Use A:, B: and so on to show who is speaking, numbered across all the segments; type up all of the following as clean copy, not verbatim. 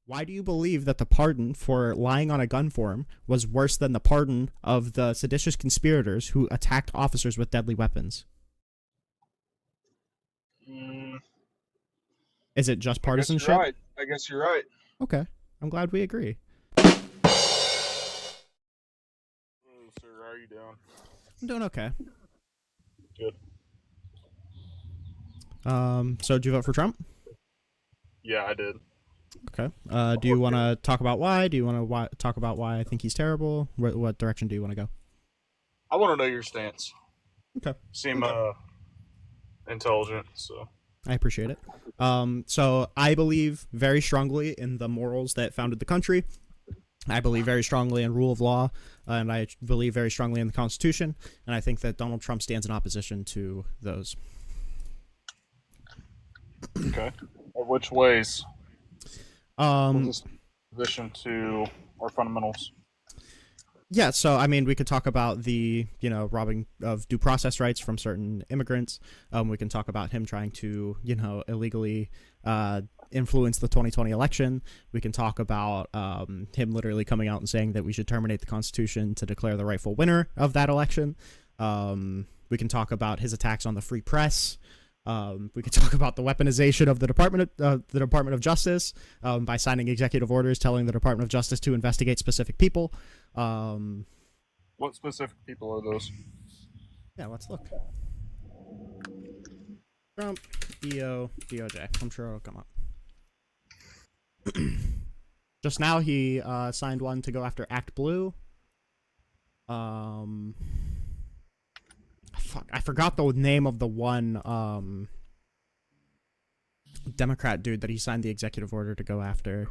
A: Why do you believe that the pardon for lying on a gun form was worse than the pardon of the seditious conspirators who attacked officers with deadly weapons?
B: Mm,
A: Is it just
B: I guess you're
A: partisanship?
B: right. I guess you're right.
A: Okay, I'm glad we agree.
B: Oh, sir, how are you doing?
A: I'm doing okay.
B: Good.
A: So did you vote for Trump?
B: Yeah, I did.
A: Okay. Do you want to talk about why? Do you want to talk about why I think he's terrible? What direction do you want to go?
B: I want to know your stance.
A: Okay.
B: Seem intelligent, so
A: I appreciate it. So I believe very strongly in the morals that founded the country. I believe very strongly in rule of law, and I believe very strongly in the Constitution. And I think that Donald Trump stands in opposition to those.
B: okay. Which ways was
A: Um,
B: this position to our fundamentals?
A: yeah, so I mean, we could talk about the robbing of due process rights from certain immigrants. We can talk about him trying to illegally influence the 2020 election. We can talk about him literally coming out and saying that we should terminate the Constitution to declare the rightful winner of that election. We can talk about his attacks on the free press. We could talk about the weaponization of the Department of Justice by signing executive orders telling the Department of Justice to investigate specific people.
B: What specific people are those?
A: Yeah, let's look. Trump, DOJ. I'm sure it'll come up. Just now, he signed one to go after Act Blue. Fuck, I forgot the name of the one Democrat dude that he signed the executive order to go after.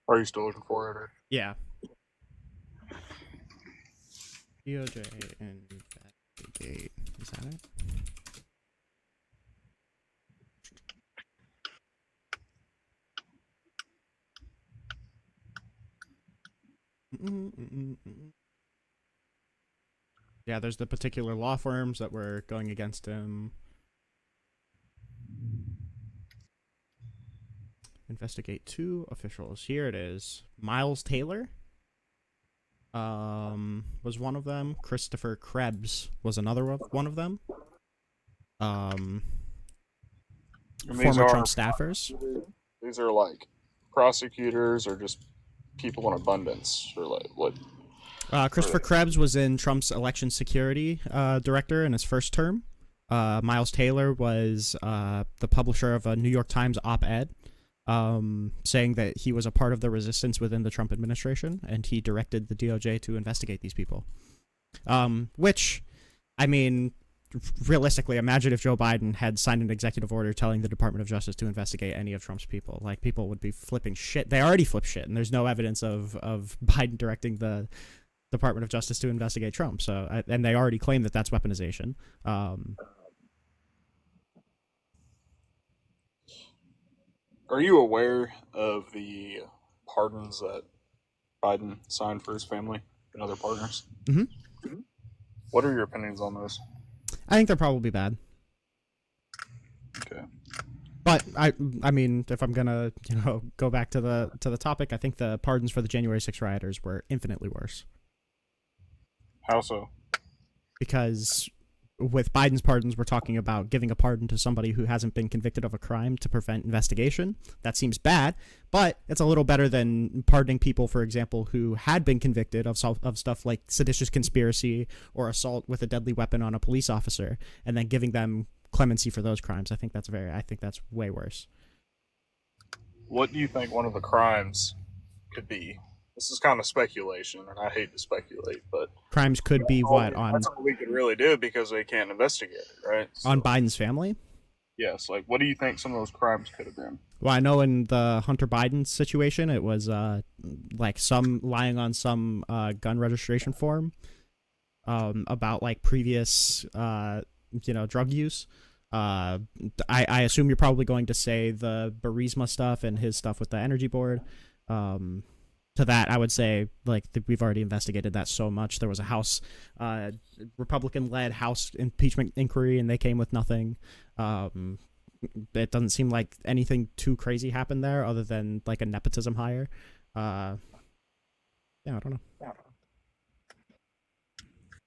B: Are you still looking for it? Or?
A: Yeah. DOJ investigate. Is that it? Yeah, there's the particular law firms that were going against him. Investigate two officials. Here it is. Miles Taylor was one of them. Christopher Krebs was another one of them. Former Trump staffers.
B: These are like prosecutors or just people in abundance or like what?
A: Christopher Krebs was in Trump's election security director in his first term. Miles Taylor was the publisher of a New York Times op-ed saying that he was a part of the resistance within the Trump administration, and he directed the DOJ to investigate these people. Which, I mean, realistically, imagine if Joe Biden had signed an executive order telling the Department of Justice to investigate any of Trump's people. Like, people would be flipping shit. They already flip shit, and there's no evidence of Biden directing the Department of Justice to investigate Trump. So, and they already claim that that's weaponization.
B: Are you aware of the pardons that Biden signed for his family and other partners?
A: Mm-hmm.
B: What are your opinions on those?
A: I think they're probably bad.
B: Okay.
A: But I mean, if I'm gonna go back to the topic, I think the pardons for the January 6th rioters were infinitely worse.
B: How so?
A: Because with Biden's pardons, we're talking about giving a pardon to somebody who hasn't been convicted of a crime to prevent investigation. That seems bad, but it's a little better than pardoning people, for example, who had been convicted of stuff like seditious conspiracy or assault with a deadly weapon on a police officer, and then giving them clemency for those crimes. I think that's way worse.
B: What do you think one of the crimes could be? This is kind of speculation, and I hate to speculate, but
A: Crimes could be what
B: that's all we could really do because they can't investigate it, right?
A: on
B: So,
A: Biden's family?
B: yes, like what do you think some of those crimes could have been?
A: Well, I know in the Hunter Biden situation, it was like some lying on some gun registration form about like previous drug use. I assume you're probably going to say the Burisma stuff and his stuff with the energy board. to that, I would say like we've already investigated that so much. There was a House, Republican-led House impeachment inquiry, and they came with nothing. It doesn't seem like anything too crazy happened there, other than like a nepotism hire. Yeah, I don't know.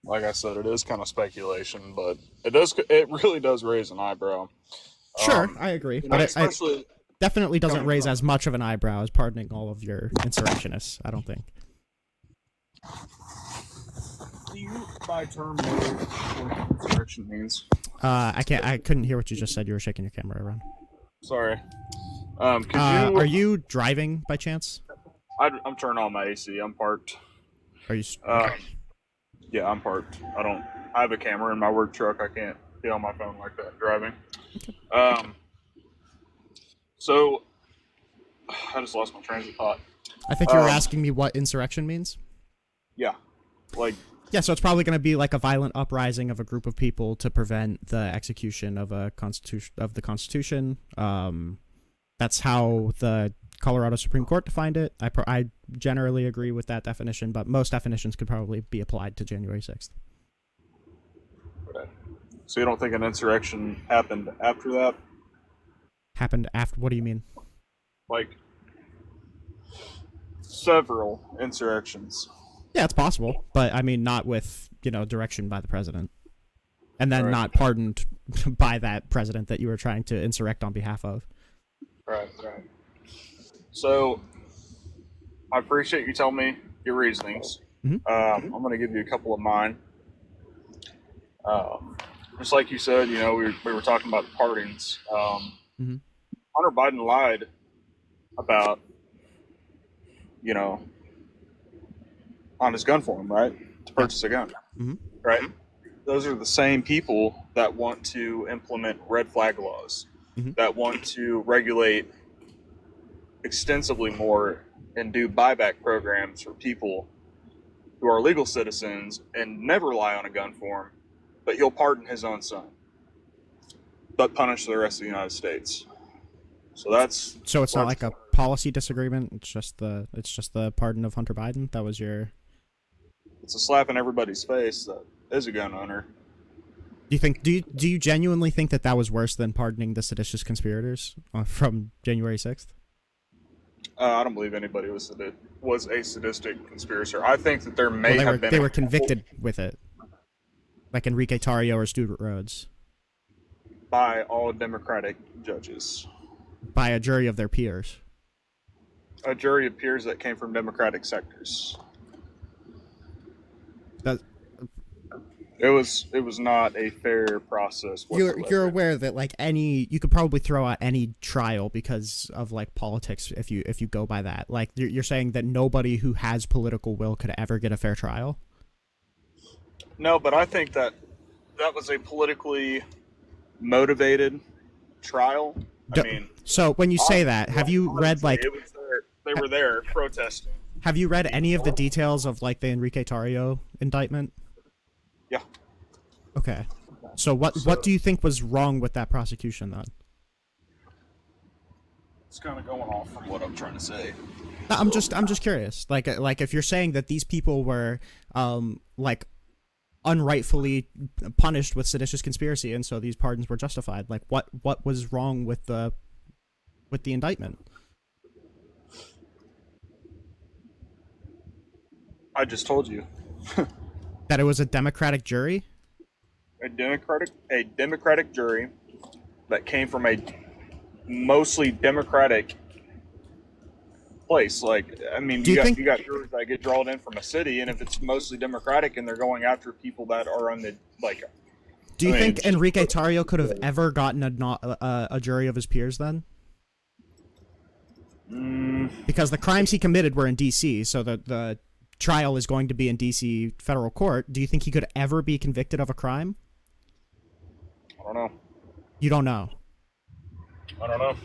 B: Like I said, it is kind of speculation, but it really does raise an eyebrow.
A: Sure, I agree,
B: You know,
A: but it
B: especially
A: definitely doesn't
B: coming
A: raise
B: from
A: as much of an eyebrow as pardoning all of your insurrectionists. I don't think.
B: Do you, by term, know what insurrection means?
A: I can't. I couldn't hear what you just said. You were shaking your camera around.
B: Sorry. Could you?
A: Are you driving by chance?
B: I'm turning on my AC. I'm parked.
A: Are you?
B: Yeah, I'm parked. I have a camera in my work truck. I can't be on my phone like that driving. So I just lost my train of thought.
A: I think you were asking me what insurrection means.
B: Yeah, like
A: Yeah, so it's probably going to be like a violent uprising of a group of people to prevent the execution of the Constitution. That's how the Colorado Supreme Court defined it. I generally agree with that definition, but most definitions could probably be applied to January 6th.
B: okay. So you don't think an insurrection happened after that?
A: Happened after? What do you mean?
B: Like several insurrections.
A: Yeah, it's possible, but I mean, not with direction by the president, and then
B: Right.
A: not pardoned by that president that you were trying to insurrect on behalf of.
B: Right. So I appreciate you telling me your reasonings.
A: Mhm.
B: I'm going to give you a couple of mine. Just like you said, we were talking about the pardons.
A: Mhm.
B: Hunter Biden lied about, on his gun form, right? To purchase a gun,
A: Mhm.
B: right? Those are the same people that want to implement red flag laws,
A: Mhm.
B: that want to regulate extensively more and do buyback programs for people who are legal citizens and never lie on a gun form, but he'll pardon his own son, but punish the rest of the United States. So
A: it's not like a policy disagreement. It's just the pardon of Hunter Biden. That was your.
B: It's a slap in everybody's face that is a gun owner.
A: Do you genuinely think that was worse than pardoning the seditious conspirators from January 6th?
B: I don't believe anybody was a sadistic conspirator. I think that there may have been.
A: They were convicted with it, like Enrique Tarrio or Stewart Rhodes,
B: by all Democratic judges.
A: by a jury of their peers.
B: A jury of peers that came from Democratic sectors.
A: That
B: It was not a fair process whatsoever.
A: you're aware that you could probably throw out any trial because of politics if you go by that. Like you're saying that nobody who has political will could ever get a fair trial.
B: No, but I think that was a politically motivated trial.
A: So when you say that, have you read
B: it was they were there protesting.
A: Have you read any of the details of the Enrique Tarrio indictment?
B: Yeah.
A: Okay. So what do you think was wrong with that prosecution then?
B: It's kind of going off from what I'm trying to say.
A: No, I'm just curious. Like if you're saying that these people were unrightfully punished with seditious conspiracy and so these pardons were justified, what was wrong with the indictment?
B: I just told you.
A: That it was a Democratic jury?
B: A Democratic jury that came from a mostly Democratic place. You got jurors that get drawn in from a city, and if it's mostly Democratic and they're going after people that are on the
A: Do you think Enrique Tarrio could have ever gotten a jury of his peers then? Because the crimes he committed were in D.C., so the trial is going to be in D.C. federal court. Do you think he could ever be convicted of a crime?
B: I don't know.
A: You don't know?
B: I don't know.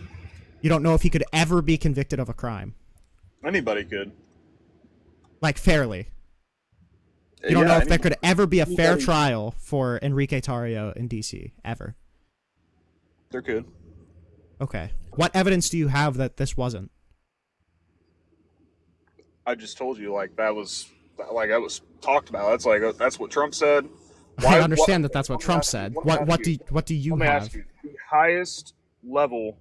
A: You don't know if he could ever be convicted of a crime?
B: Anybody could.
A: Fairly? You don't know if there could ever be a fair trial for Enrique Tarrio in D.C., ever?
B: There could. I just told you, like that was talked about. That's what Trump said.
A: I understand that that's what Trump said. What do you
B: Let me ask
A: have?
B: you: the highest level,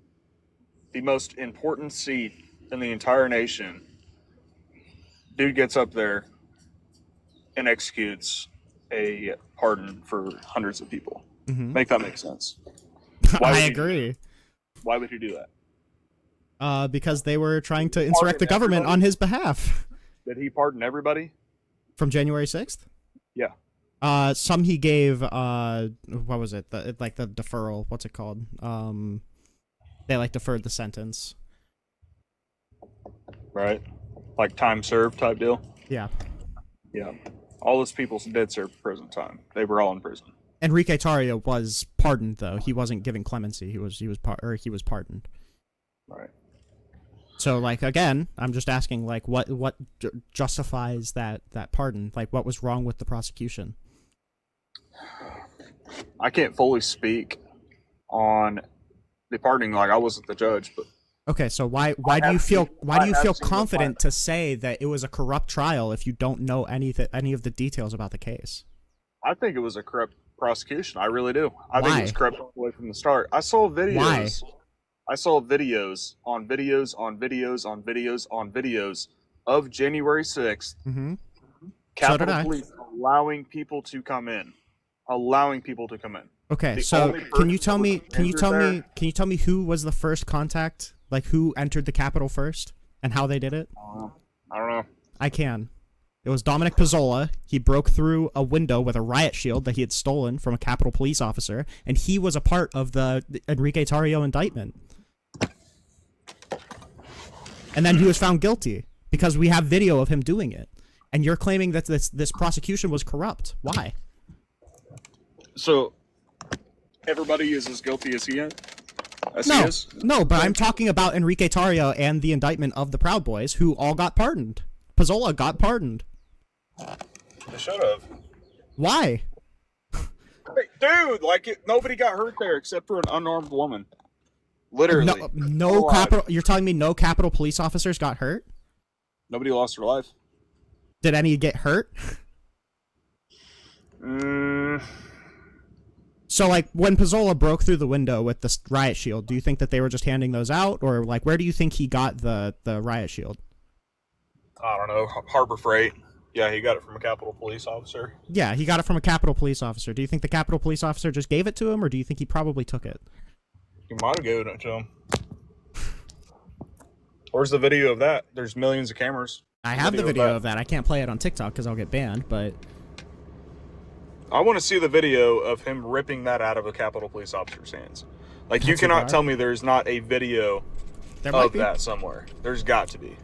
B: the most important seat in the entire nation, dude gets up there and executes a pardon for hundreds of people.
A: Mm-hmm.
B: Make that make sense?
A: I agree.
B: Why would he do that?
A: Because they were trying to insurrect the government on his behalf.
B: Did he pardon everybody?
A: From January 6th?
B: Yeah.
A: Some he gave, what was it? The deferral. What's it called? They deferred the sentence.
B: Right. Like time served type deal?
A: Yeah.
B: Yeah. All those people did serve prison time. They were all in prison.
A: Enrique Tarrio was pardoned, though. He wasn't given clemency. He was pardoned.
B: Right.
A: So, again, I'm just asking, what justifies that pardon? What was wrong with the prosecution?
B: I can't fully speak on the pardoning. I wasn't the judge, but
A: okay. So why do you feel confident to say that it was a corrupt trial if you don't know any of the details about the case?
B: I think it was a corrupt prosecution. I really do. I think it was corrupt all the way from the start. I saw videos.
A: Why?
B: I saw videos on videos on videos on videos on videos of January 6th.
A: Mm-hmm.
B: Capitol Police allowing people to come in.
A: Okay, so can you tell me who was the first contact? Who entered the Capitol first and how they did it?
B: I don't know.
A: I can. It was Dominic Pizzola. He broke through a window with a riot shield that he had stolen from a Capitol Police officer, and he was a part of the Enrique Tarrio indictment. And then he was found guilty because we have video of him doing it. And you're claiming that this prosecution was corrupt. Why?
B: So everybody is as guilty as he is?
A: No, but I'm talking about Enrique Tarrio and the indictment of the Proud Boys, who all got pardoned. Pizzola got pardoned.
B: They should have.
A: Why?
B: Hey, dude, nobody got hurt there except for an unarmed woman. Literally.
A: No Capitol. You're telling me no Capitol Police officers got hurt?
B: Nobody lost their life.
A: Did any get hurt? So, when Pizzola broke through the window with the riot shield, do you think that they were just handing those out? Or, where do you think he got the riot shield?
B: I don't know. Harbor Freight. Yeah, he got it from a Capitol Police officer.
A: Yeah, he got it from a Capitol Police officer. Do you think the Capitol Police officer just gave it to him, or do you think he probably took it?
B: He might have given it to him. Where's the video of that? There's millions of cameras.
A: I have the video of that. I can't play it on TikTok because I'll get banned, but...
B: I want to see the video of him ripping that out of a Capitol Police officer's hands. You cannot tell me there's not a video of that somewhere. There's got to be.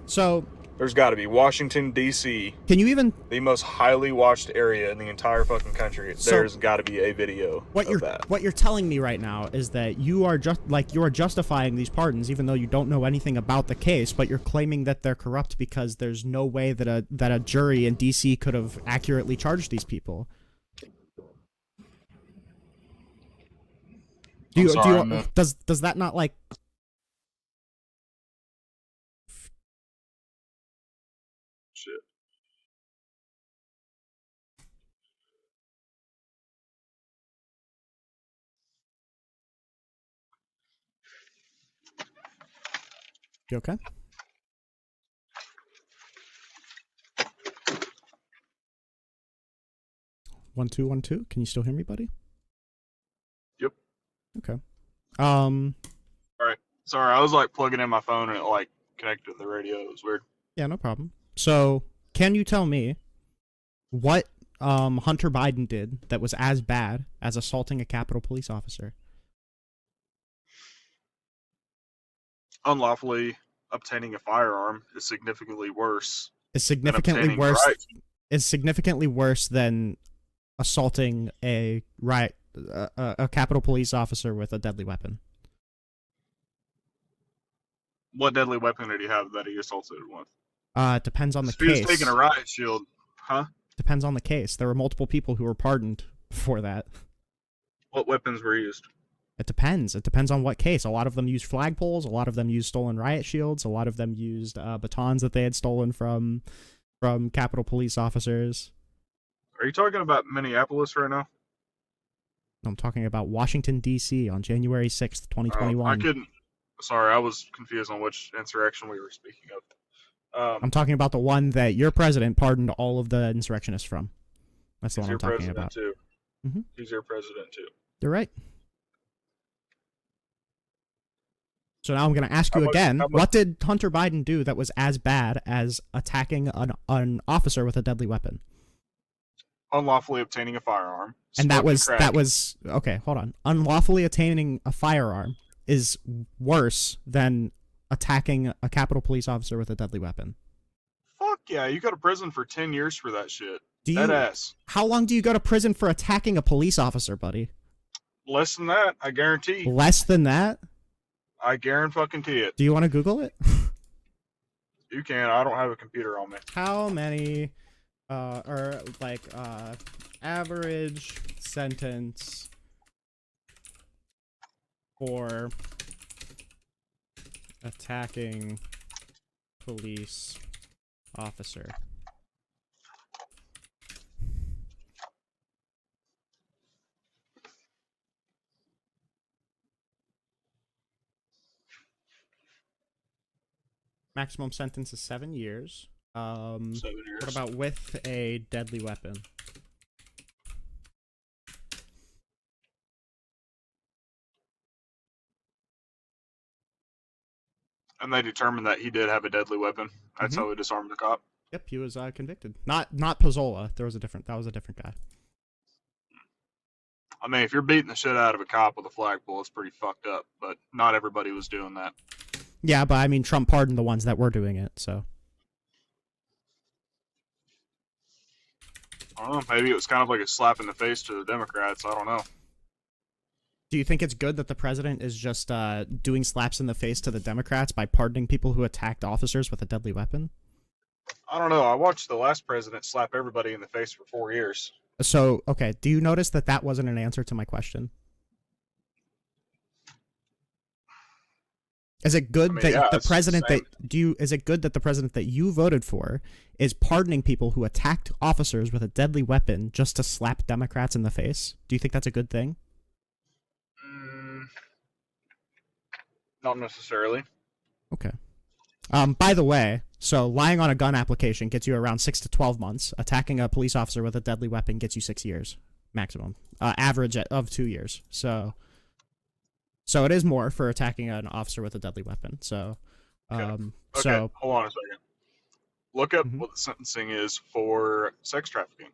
A: So...
B: There's got to be. Washington, D.C.
A: Can you even...
B: The most highly watched area in the entire fucking country. There's got to be a video of that.
A: What you're telling me right now is that you are justifying these pardons even though you don't know anything about the case, but you're claiming that they're corrupt because there's no way that a jury in D.C. could have accurately charged these people. Does that not
B: Shit.
A: You okay? One, two, 1 2. Can you still hear me, buddy?
B: Yep.
A: Okay.
B: All right. Sorry, I was plugging in my phone and it connected to the radio. It was weird.
A: Yeah, no problem. So, can you tell me what Hunter Biden did that was as bad as assaulting a Capitol Police officer?
B: Unlawfully obtaining a firearm is significantly worse.
A: Is significantly worse than assaulting a Capitol Police officer with a deadly weapon.
B: What deadly weapon did he have that he assaulted with?
A: It depends on the case.
B: He was taking a riot shield, huh?
A: Depends on the case. There were multiple people who were pardoned for that.
B: What weapons were used?
A: It depends. It depends on what case. A lot of them used flagpoles. A lot of them used stolen riot shields. A lot of them used batons that they had stolen from Capitol Police officers.
B: Are you talking about Minneapolis right now?
A: I'm talking about Washington, D.C. on January 6th, 2021.
B: I couldn't. Sorry, I was confused on which insurrection we were speaking of.
A: I'm talking about the one that your president pardoned all of the insurrectionists from. That's the one I'm talking about.
B: Too.
A: Mm-hmm.
B: He's your president too.
A: You're right. So now I'm going to ask you again, what did Hunter Biden do that was as bad as attacking an officer with a deadly weapon?
B: Unlawfully obtaining a firearm.
A: And that was okay, hold on. Unlawfully obtaining a firearm is worse than attacking a Capitol Police officer with a deadly weapon.
B: Fuck yeah, you go to prison for 10 years for that shit.
A: Ass. How long do you go to prison for attacking a police officer, buddy?
B: Less than that, I guarantee.
A: Less than that?
B: I guarantee it.
A: Do you want to Google it?
B: You can. I don't have a computer on me.
A: How many, average sentence for attacking police officer? Maximum sentence is 7 years.
B: 7 years.
A: What about with a deadly weapon?
B: And they determined that he did have a deadly weapon. That's how we disarmed the cop.
A: Yep, he was convicted. Not Pizzola. That was a different guy.
B: I mean, if you're beating the shit out of a cop with a flagpole, it's pretty fucked up. But not everybody was doing that.
A: Yeah, but I mean, Trump pardoned the ones that were doing it, so.
B: I don't know. Maybe it was kind of like a slap in the face to the Democrats. I don't know.
A: Do you think it's good that the president is just doing slaps in the face to the Democrats by pardoning people who attacked officers with a deadly weapon?
B: I don't know. I watched the last president slap everybody in the face for 4 years.
A: So, okay, do you notice that that wasn't an answer to my question? Is it good that the president is it good that the president that you voted for is pardoning people who attacked officers with a deadly weapon just to slap Democrats in the face? Do you think that's a good thing?
B: Not necessarily.
A: Okay. By the way, so lying on a gun application gets you around 6 to 12 months. Attacking a police officer with a deadly weapon gets you 6 years maximum. Average of 2 years. So it is more for attacking an officer with a deadly weapon. So,
B: okay, hold on a second. Look up what the sentencing is for sex trafficking.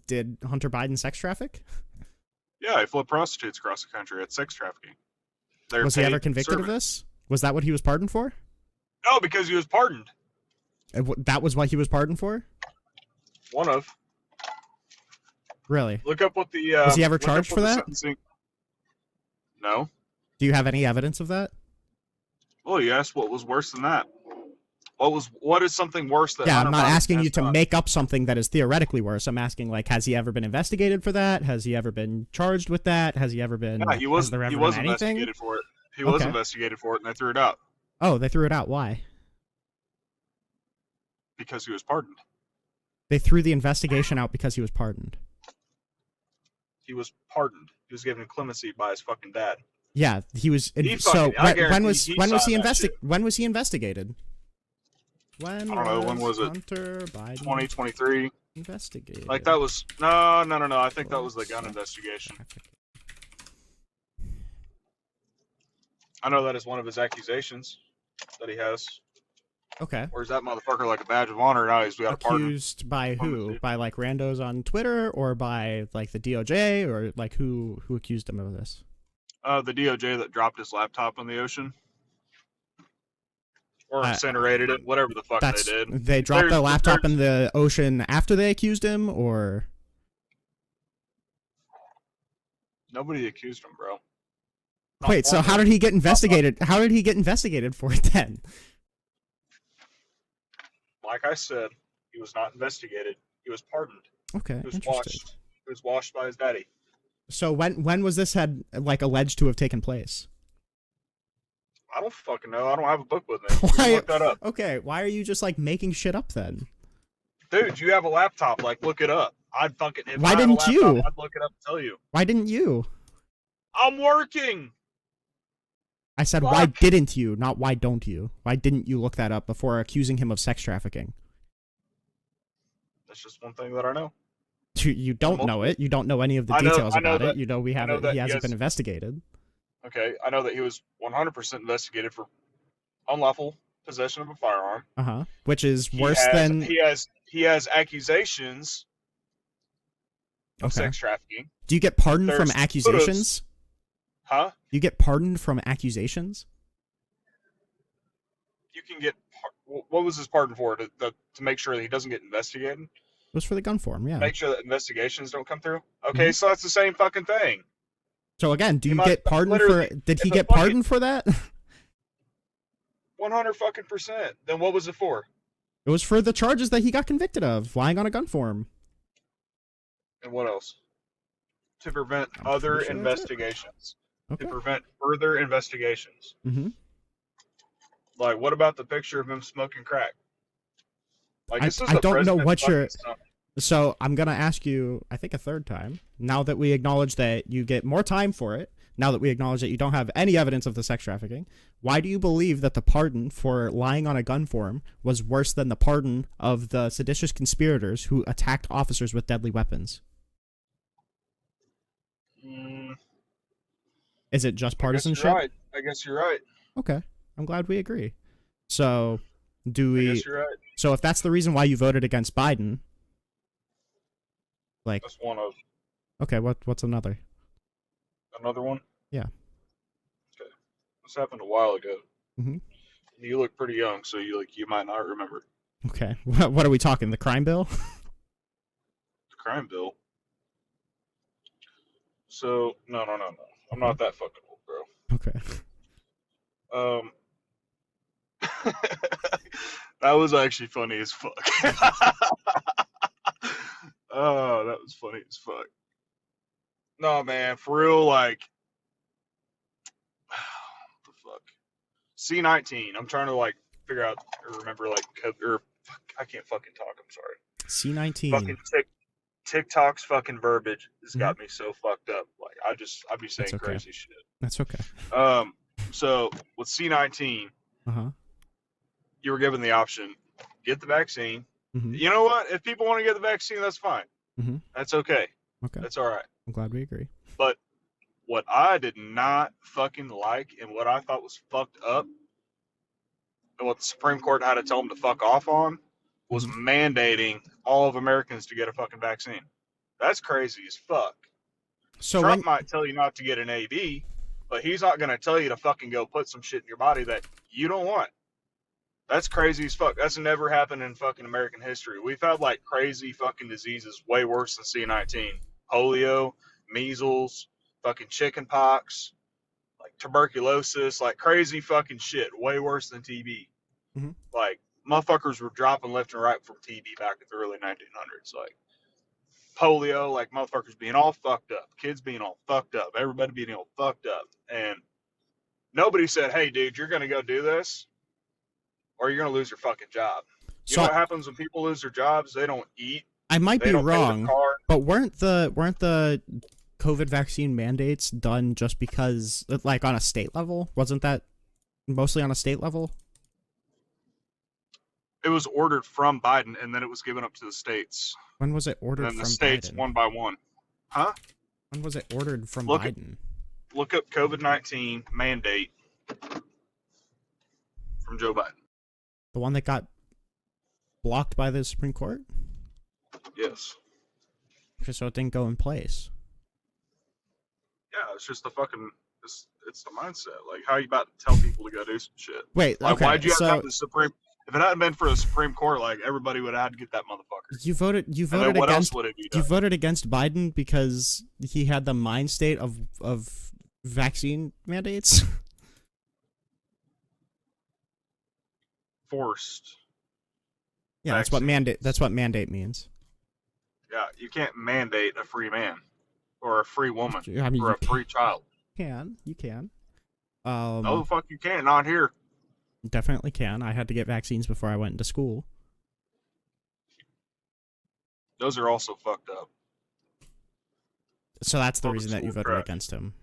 A: Did Hunter Biden sex traffic?
B: Yeah, he flipped prostitutes across the country. That's sex trafficking.
A: Was he ever convicted of this? Was that what he was pardoned for?
B: No, because he was pardoned.
A: That was what he was pardoned for?
B: One of.
A: Really?
B: Look up what the...
A: was he ever charged for that?
B: Sentencing... No.
A: Do you have any evidence of that?
B: Well, you asked what was worse than that. What is something worse than...
A: Yeah, I'm not asking you to make up something that is theoretically worse. I'm asking, like, has he ever been investigated for that? Has he ever been charged with that? Has he ever been...
B: Yeah, he was investigated for it. He was investigated for it, and they threw it out.
A: Oh, they threw it out. Why?
B: Because he was pardoned.
A: They threw the investigation out because he was pardoned.
B: He was pardoned. He was given clemency by his fucking dad.
A: Yeah, he was... when was he investigated? When
B: was it?
A: Hunter Biden
B: 2023.
A: Investigated.
B: Like that was... No. I think that was the gun investigation. I know that is one of his accusations that he has.
A: Okay.
B: Or is that motherfucker like a badge of honor? Now he's got a pardon.
A: Accused by who? By like randos on Twitter, or by like the DOJ, or like who accused him of this?
B: The DOJ that dropped his laptop in the ocean. Or incinerated it, whatever the fuck they did.
A: They dropped their laptop in the ocean after they accused him, or?
B: Nobody accused him, bro.
A: Wait, so how did he get investigated? How did he get investigated for it then?
B: Like I said, he was not investigated. He was pardoned.
A: Okay,
B: He was washed by his daddy.
A: So when was this had like alleged to have taken place?
B: I don't fucking know. I don't have a book with me. You can
A: Why?
B: look that up.
A: Okay, why are you just like making shit up then?
B: Dude, you have a laptop. Like, look it up. I'd fucking, if
A: Why
B: I had a
A: didn't
B: laptop,
A: you?
B: I'd look it up and tell you.
A: Why didn't you?
B: I'm working.
A: I said, why
B: Fuck.
A: didn't you? Not why don't you? Why didn't you look that up before accusing him of sex trafficking?
B: That's just one thing that I know.
A: You don't know it. You don't know any of the
B: I know.
A: details
B: I know
A: about
B: that.
A: it. You know we
B: I know
A: haven't.
B: that
A: He
B: he
A: hasn't been
B: has.
A: investigated.
B: Okay, I know that he was 100% investigated for unlawful possession of a firearm.
A: Which is
B: He
A: worse
B: has.
A: than.
B: He has accusations of
A: Okay.
B: sex trafficking.
A: Do you get pardoned from
B: There's
A: accusations?
B: Huh?
A: You get pardoned from accusations?
B: You can get. What was his pardon for? To make sure that he doesn't get investigated.
A: It was for the gun form, yeah.
B: Make sure that investigations don't come through. Okay,
A: Mhm.
B: so that's the same fucking thing.
A: So again, do
B: He
A: you
B: might
A: get pardoned for?
B: literally,
A: Did he
B: if a
A: get
B: fucking
A: pardoned for that?
B: 100 fucking percent. Then what was it for?
A: It was for the charges that he got convicted of, lying on a gun form.
B: And what else? To prevent
A: I'm
B: other
A: pretty sure that's it.
B: investigations.
A: Okay.
B: To prevent further investigations.
A: Mm-hmm.
B: Like, what about the picture of him smoking crack? Like, this is
A: I
B: the
A: don't know
B: president's
A: what
B: fucking
A: you're.
B: son.
A: So I'm gonna ask you, I think a third time. Now that we acknowledge that you get more time for it, now that we acknowledge that you don't have any evidence of the sex trafficking, why do you believe that the pardon for lying on a gun form was worse than the pardon of the seditious conspirators who attacked officers with deadly weapons?
B: Mm,
A: Is it just
B: I guess you're
A: partisanship?
B: right. I guess you're right.
A: Okay, I'm glad we agree. So, do
B: I
A: we?
B: guess you're right.
A: So if that's the reason why you voted against Biden, like,
B: That's one of
A: okay, what's another?
B: another one.
A: Yeah.
B: Okay, this happened a while ago.
A: Mm-hmm.
B: You look pretty young, so you might not remember
A: Okay. What are we talking? The crime bill?
B: the crime bill. So no. I'm
A: Okay.
B: not that fucking old, bro.
A: Okay.
B: Um, that was actually funny as fuck. Oh, that was funny as fuck. No, man, for real, like, what the fuck? C19. I'm trying to like figure out or remember like or fuck, I can't fucking talk. I'm sorry.
A: C19.
B: Fucking TikTok's fucking verbiage has
A: Mm-hmm.
B: got me so fucked up. Like I'd be
A: That's
B: saying
A: okay.
B: crazy shit.
A: That's okay.
B: So with C19,
A: Uh-huh.
B: you were given the option: get the vaccine.
A: Mm-hmm.
B: You know what? If people want to get the vaccine, that's fine.
A: Mm-hmm.
B: That's okay.
A: Okay.
B: That's all right.
A: I'm glad we agree.
B: But what I did not fucking like and what I thought was fucked up and what the Supreme Court had to tell them to fuck off on was
A: Mm-hmm.
B: mandating all of Americans to get a fucking vaccine. That's crazy as fuck.
A: So
B: Trump
A: when
B: might tell you not to get an AB, but he's not going to tell you to fucking go put some shit in your body that you don't want. That's crazy as fuck. That's never happened in fucking American history. We've had like crazy fucking diseases way worse than C19. Polio, measles, fucking chicken pox, like tuberculosis, like crazy fucking shit. Way worse than TB.
A: Mhm.
B: Like motherfuckers were dropping left and right from TB back in the early 1900s. Like polio, like motherfuckers being all fucked up, kids being all fucked up, everybody being all fucked up. And nobody said, hey, dude, you're going to go do this or you're going to lose your fucking job. You know
A: so
B: what happens when people lose their jobs? They don't eat.
A: I might
B: They
A: be
B: don't pay their
A: wrong,
B: car.
A: but weren't the COVID vaccine mandates done just because, like, on a state level? Wasn't that mostly on a state level?
B: It was ordered from Biden, and then it was given up to the states.
A: When was it
B: And
A: ordered
B: then the
A: from
B: states,
A: Biden?
B: one by one. Huh?
A: When was it ordered from
B: Look
A: Biden?
B: Look up COVID-19 mandate from Joe Biden.
A: The one that got blocked by the Supreme Court?
B: Yes.
A: Just so it didn't go in place.
B: Yeah, it's just the fucking. It's the mindset. Like, how you about to tell people to go do some shit?
A: Wait,
B: Like,
A: okay,
B: why'd you have to
A: so
B: have the Supreme? If it hadn't been for the Supreme Court, like everybody would have had to get that motherfucker.
A: you voted
B: And then what
A: against
B: else would it be
A: you
B: done?
A: voted against Biden because he had the mind state of vaccine mandates.
B: Forced.
A: Yeah,
B: Vaccines.
A: that's what mandate means.
B: Yeah, you can't mandate a free man.
C: or a free woman
A: I mean,
C: or a free child.
A: you can.
C: No, the fuck you can't. Not here.
A: Definitely can. I had to get vaccines before I went into school.
C: Those are also fucked up.
A: So that's the
C: Public
A: reason that you
C: school
A: voted
C: trash.
A: against him.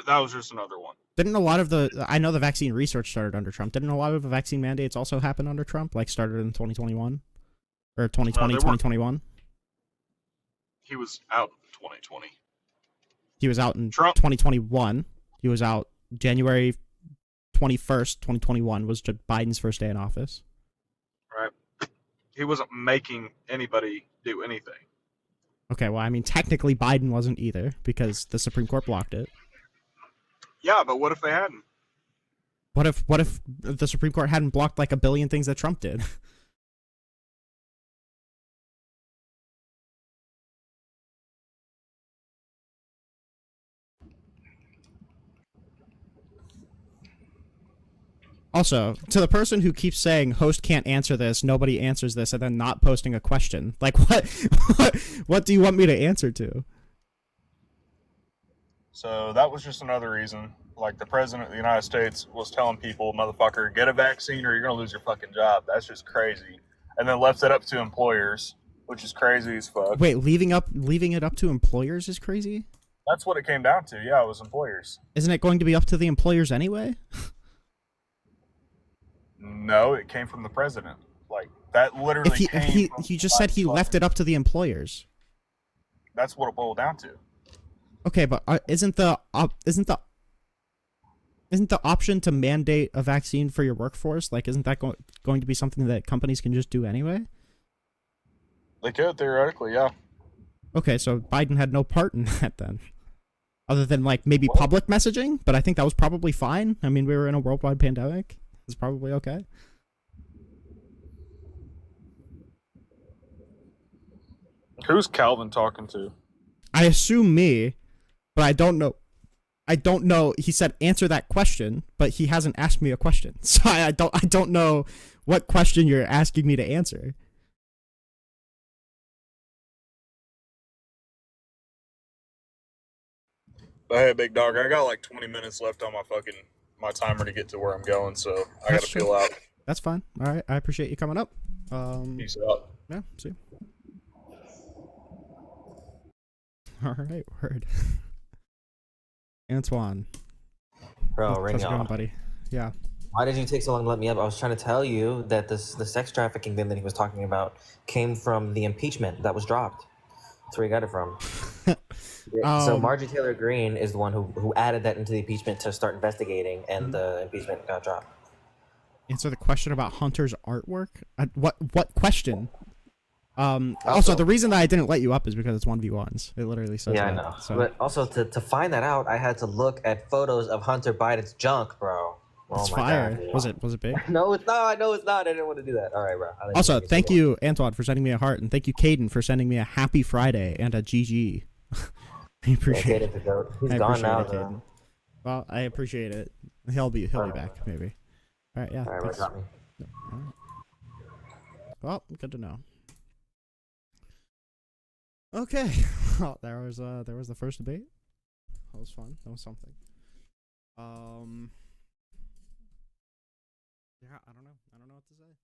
C: That was just another one.
A: Didn't a lot of I know the vaccine research started under Trump. Didn't a lot of the vaccine mandates also happen under Trump? Like started in 2021? Or 2020, 2021?
C: He was out in 2020.
A: He was out in
C: Trump.
A: 2021. He was out January 21st, 2021 was Biden's first day in office.
C: Right. He wasn't making anybody do anything.
A: Okay, well, I mean, technically Biden wasn't either because the Supreme Court blocked it.
C: Yeah, but what if they hadn't?
A: What if the Supreme Court hadn't blocked like a billion things that Trump did? Also, to the person who keeps saying host can't answer this, nobody answers this, and then not posting a question, like what do you want me to answer to?
B: So that was just another reason. Like the president of the United States was telling people, motherfucker, get a vaccine or you're gonna lose your fucking job. That's just crazy. And then left it up to employers, which is crazy as fuck.
A: Wait, leaving it up to employers is crazy?
B: That's what it came down to. Yeah, it was employers.
A: Isn't it going to be up to the employers anyway?
B: No, it came from the president. Like that literally came from
A: he just said he left it up to the employers.
B: That's what it boiled down to.
A: Okay, but isn't the option to mandate a vaccine for your workforce, like, isn't that going to be something that companies can just do anyway?
B: They could, theoretically, yeah.
A: Okay, so Biden had no part in that then. Other than, like, maybe public messaging, but I think that was probably fine. I mean, we were in a worldwide pandemic. It's probably okay.
B: Who's Calvin talking to?
A: I assume me, but I don't know. He said answer that question, but he hasn't asked me a question. So I don't know what question you're asking me to answer.
B: But hey, big dog, I got like 20 minutes left on my timer to get to where I'm going, so I gotta peel out.
A: That's fine. All right, I appreciate you coming up.
B: Peace out.
A: Yeah, see you. All right, word. Antoine.
D: Bro, ring
A: how's it going,
D: on.
A: buddy? Yeah.
D: Why did you take so long to let me up? I was trying to tell you that the sex trafficking thing that he was talking about came from the impeachment that was dropped. That's where he got it from. So Marjorie Taylor Greene is the one who added that into the impeachment to start investigating, and the impeachment got dropped.
A: Answer the question about Hunter's artwork? What question? Also, the reason that I didn't let you up is because it's 1v1s. It literally says
D: yeah,
A: that.
D: I know.
A: So.
D: But also, to find that out, I had to look at photos of Hunter Biden's junk, bro.
A: It's fire. God, was it big?
D: No, it's not. No, it's not. I didn't want to do that. All right, bro.
A: Also, thank you, Antoine, for sending me a heart, and thank you, Caden, for sending me a happy Friday and a GG. I appreciate it.
D: He's gone now, though.
A: Well, I appreciate it. He'll be back, maybe. All right, yeah.
D: All right, got me.
A: All right. Well, good to know. Okay. Well, there was the first debate. That was fun. That was something. Yeah, I don't know what to say.